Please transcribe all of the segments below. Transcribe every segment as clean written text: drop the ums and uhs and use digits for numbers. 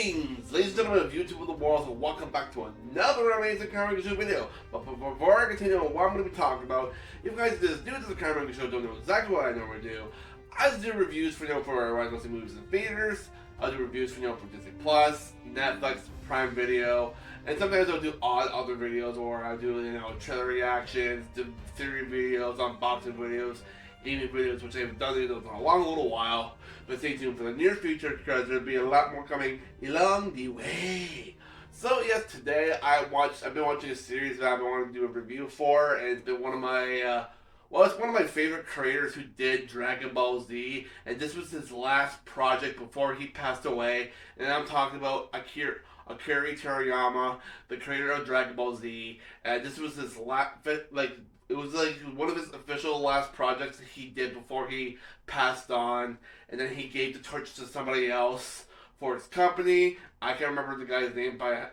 Greetings, ladies and gentlemen of YouTube of the world, and welcome back to another amazing Car Ranking Show video. But before I continue on what I'm going to be talking about, if you guys just new to the Car Ranking Show don't know exactly what I normally do, I just do reviews for for when I go see movies in theaters. I'll do reviews for for DisneyPlus, Netflix, Prime Video, and sometimes I'll do odd other videos, or I'll do trailer reactions, do theory videos, unboxing videos, gaming videos, which I haven't done in a long little while. But stay tuned for the near future because there'll be a lot more coming along the way. So yes, today I've been watching a series that I've been wanting to do a review for, and it's been one of my it's one of my favorite creators who did Dragon Ball Z, and this was his last project before he passed away. And I'm talking about Akira Toriyama, the creator of Dragon Ball Z, and this was his last it was like one of his official last projects that he did before he passed on, and then he gave the torch to somebody else for his company. I can't remember the guy's name by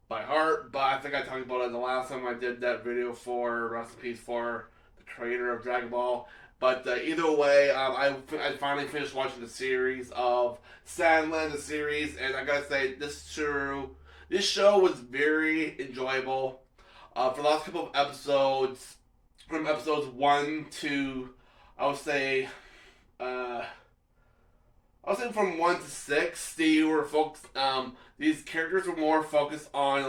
heart, but I think I talked about it the last time I did that video for recipes for the creator of Dragon Ball. But either way, I finally finished watching the series of Sandland The Series, and I gotta say, this show was very enjoyable. For the last couple of episodes, from episodes 1 to, I would say from 1 to 6, they were focused. These characters were more focused on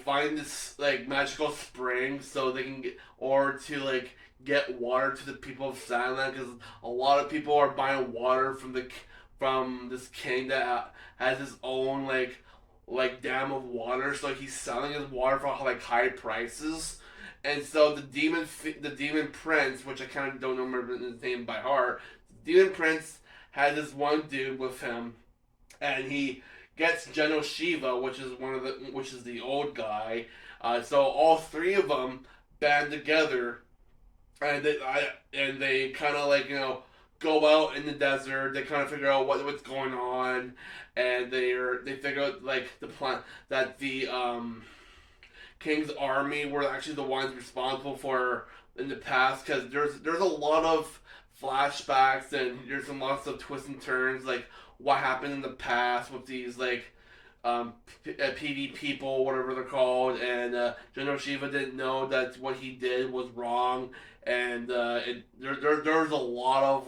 finding this magical spring so they can get water to the people of Sandland, because a lot of people are buying water from this king that has his own dam of water, so he's selling his water for high prices. And so the demon prince, which I kind of don't remember his name by heart, the demon prince had this one dude with him, and he gets General Shiva, which is the old guy. So all three of them band together, and they kind of go out in the desert. They kind of figure out what's going on, and they figure out the plan that the King's army were actually the ones responsible for in the past, because there's a lot of flashbacks, and there's lots of twists and turns, what happened in the past with these PV people, whatever they're called, and General Shiva didn't know that what he did was wrong, and there's a lot of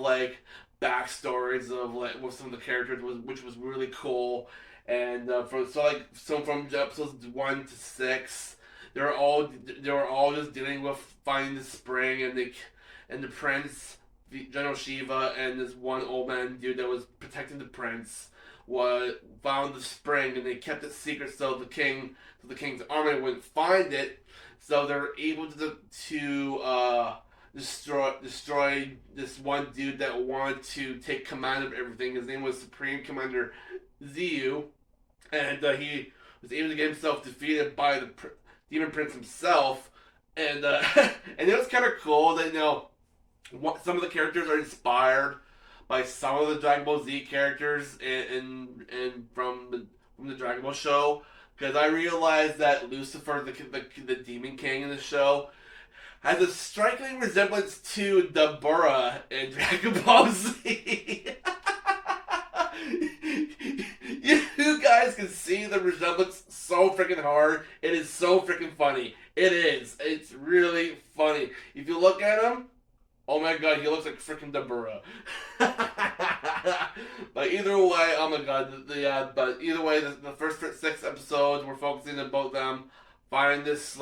backstories of with some of the characters, which was really cool. And from episodes 1 to 6, they were all just dealing with finding the spring, and the prince, General Shiva, and this one old man dude that was protecting the prince found the spring, and they kept it secret so the king's army wouldn't find it. So they're able to destroy this one dude that wanted to take command of everything. His name was Supreme Commander Ziyu, and he was able to get himself defeated by the Demon Prince himself. And and it was kind of cool that some of the characters are inspired by some of the Dragon Ball Z characters and from the Dragon Ball show, because I realized that Lucifer, the Demon King in the show, has a striking resemblance to Dabura in Dragon Ball Z. You guys can see the resemblance so freaking hard. It is so freaking funny. It is. It's really funny. If you look at him, oh my god, he looks like freaking Dabura. But either way, oh my god, but either way, the first 6 episodes, we're focusing on both them find this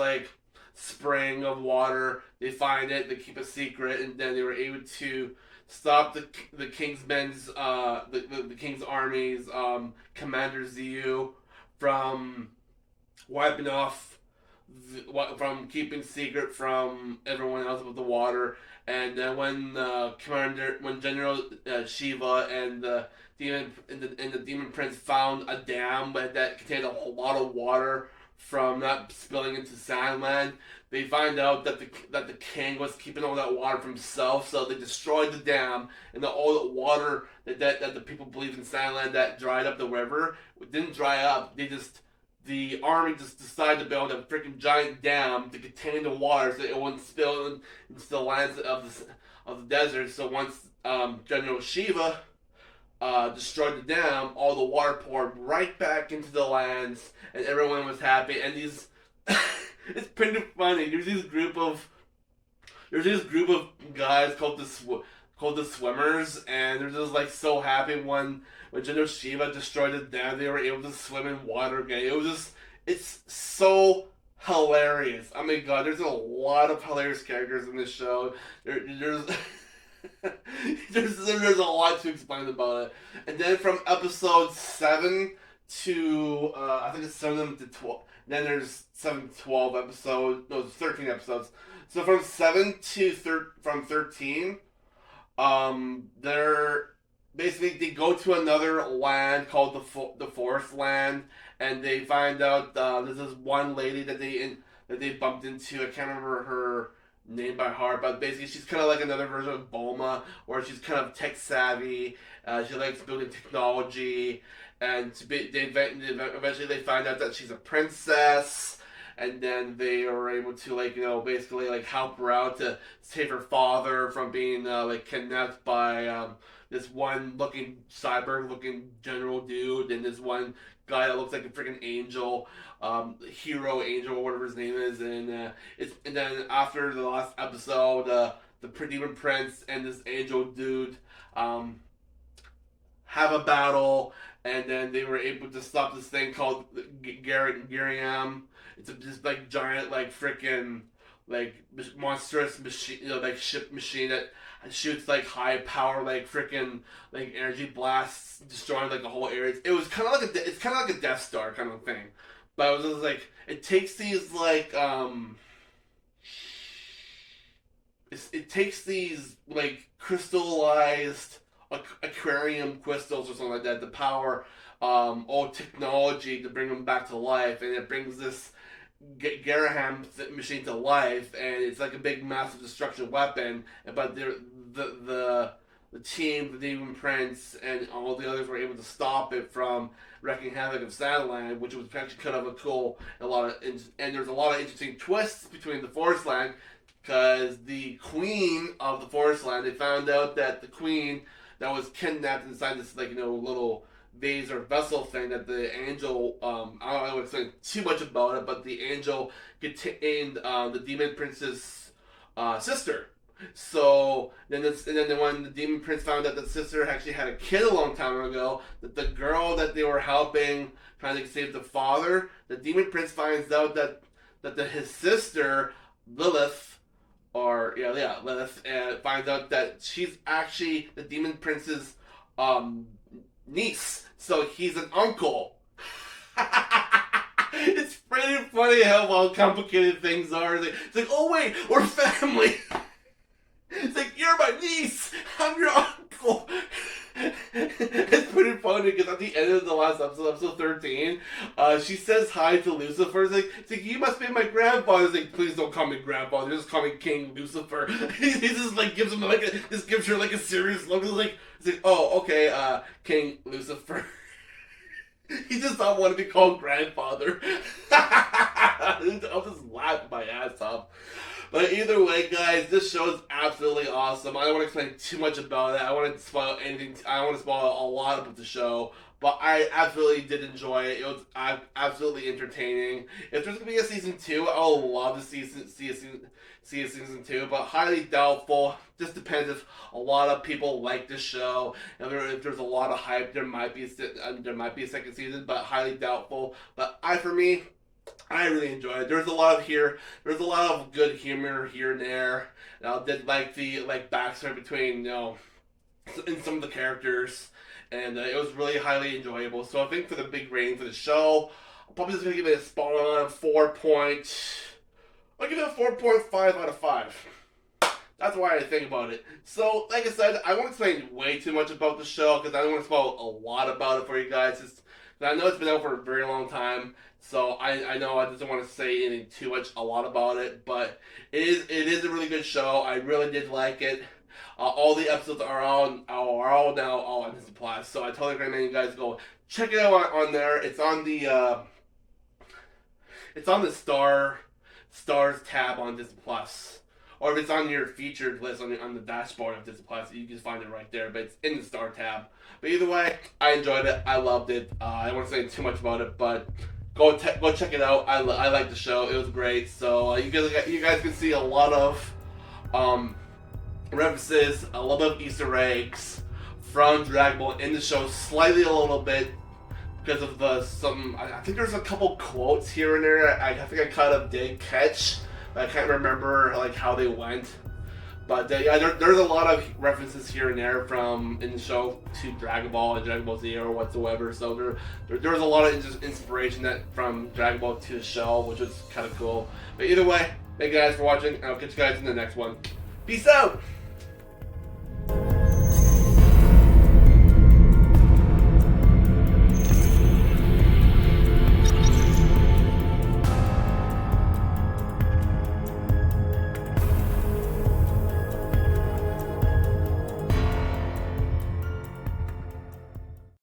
spring of water. They find it, they keep it secret, and then they were able to stop the King's men's the King's army's Commander Ziyu from wiping off from keeping secret from everyone else with the water. And then when General Shiva and the Demon Prince found a dam that contained a whole lot of water from not spilling into Sandland, they find out that the king was keeping all that water for himself. So they destroyed the dam, and all the water that the people believed in Sandland that dried up the river, it didn't dry up. The army just decided to build a freaking giant dam to contain the water so it wouldn't spill into the lands of the desert. So once General Shiva destroyed the dam, all the water poured right back into the lands, and everyone was happy. And these, it's pretty funny. There's this group of guys called the swimmers, and they're just like so happy when Jindo Shiva destroyed the dam, they were able to swim in water again. It's so hilarious. I mean, God, there's a lot of hilarious characters in this show. There's there's a lot to explain about it. And then from episode 7 to I think it's 7 to 12. Then there's 7 to 12 episodes. No, it's 13 episodes. So from 7 to from 13, they're basically they go to another land called the Forest Land, and they find out there's this one lady that they bumped into. I can't remember her name by heart, but basically she's kind of like another version of Bulma, where she's kind of tech savvy. She likes building technology, and eventually they find out that she's a princess. And then they are able to, like, basically, like, help her out to save her father from being, like, kidnapped by this one cyborg looking general dude, and this one guy that looks like a freaking angel, hero angel, or whatever his name is. And then after the last episode, the demon prince and this angel dude have a battle, and then they were able to stop this thing called Gariam. It's this like giant, like freaking, like monstrous machine, like ship machine that shoots like high power, like freaking, like energy blasts, destroying like the whole area. It's kind of like a Death Star kind of thing, but it was just like it takes these like it takes these like crystallized aquarium crystals or something like that to power old technology to bring them back to life, and it brings this Garaham machine to life, and it's like a big, massive destruction weapon. But the team, the Demon Prince, and all the others were able to stop it from wreaking havoc of Sandland, which was actually kind of a cool and there's a lot of interesting twists between the Forest Land, because the queen of the Forest Land, they found out that the queen that was kidnapped inside this like little vase or vessel thing, that the angel, I don't want to explain too much about it, but the angel contained the demon prince's sister. So then when the demon prince found out that sister actually had a kid a long time ago, that the girl that they were helping trying to save the father, the demon prince finds out that his sister Lilith, Lilith, finds out that she's actually the demon prince's niece, so he's an uncle. It's pretty funny how complicated things are. It's like, oh wait, we're family. It's like, you're my niece, I'm your uncle. It's pretty funny because at the end of the last episode 13, she says hi to Lucifer. It's like, you must be my grandfather. It's like, please don't call me grandfather, just call me King Lucifer. He just like gives him just gives her like a serious look. It's like, oh, okay, King Lucifer. He does not want to be called grandfather. I'll just laugh my ass off. But either way, guys, this show is absolutely awesome. I don't want to explain too much about it. I don't want to spoil anything. I don't want to spoil a lot about the show. But I absolutely did enjoy it. It was absolutely entertaining. If there's going to be a season 2, I'll love to see a season 2. But highly doubtful. Just depends if a lot of people like this show. If there's a lot of hype, there might be a second season. But highly doubtful. But for me, I really enjoyed it. There's a lot of good humor here and there. And I did like the backstory between in some of the characters, and it was really highly enjoyable. So I think for the big rating for the show, I'm probably just gonna give it a spot on 4. I'll give it a 4.5 out of 5. That's why I think about it. So, like I said, I won't explain way too much about the show because I don't want to spoil a lot about it for you guys. I know it's been out for a very long time. So I know I just don't want to say anything a lot about it, but it is a really good show. I really did like it. All the episodes are all now on DisneyPlus, so I totally recommend you guys go check it out on there. It's on the Stars tab on DisneyPlus, or if it's on your featured list on the dashboard of DisneyPlus, you can find it right there. But it's in the Star tab. But either way, I enjoyed it. I loved it. I don't want to say too much about it, but go check it out. I like the show. It was great. So you guys can see a lot of references, a little bit of Easter eggs from Dragon Ball in the show, slightly a little bit because of I think there's a couple quotes here and there. I think I kind of did catch, but I can't remember like how they went. But yeah, there's a lot of references here and there from in the show to Dragon Ball and Dragon Ball Z or whatsoever. So there's a lot of inspiration from Dragon Ball to the show, which was kind of cool. But either way, thank you guys for watching. I'll catch you guys in the next one. Peace out!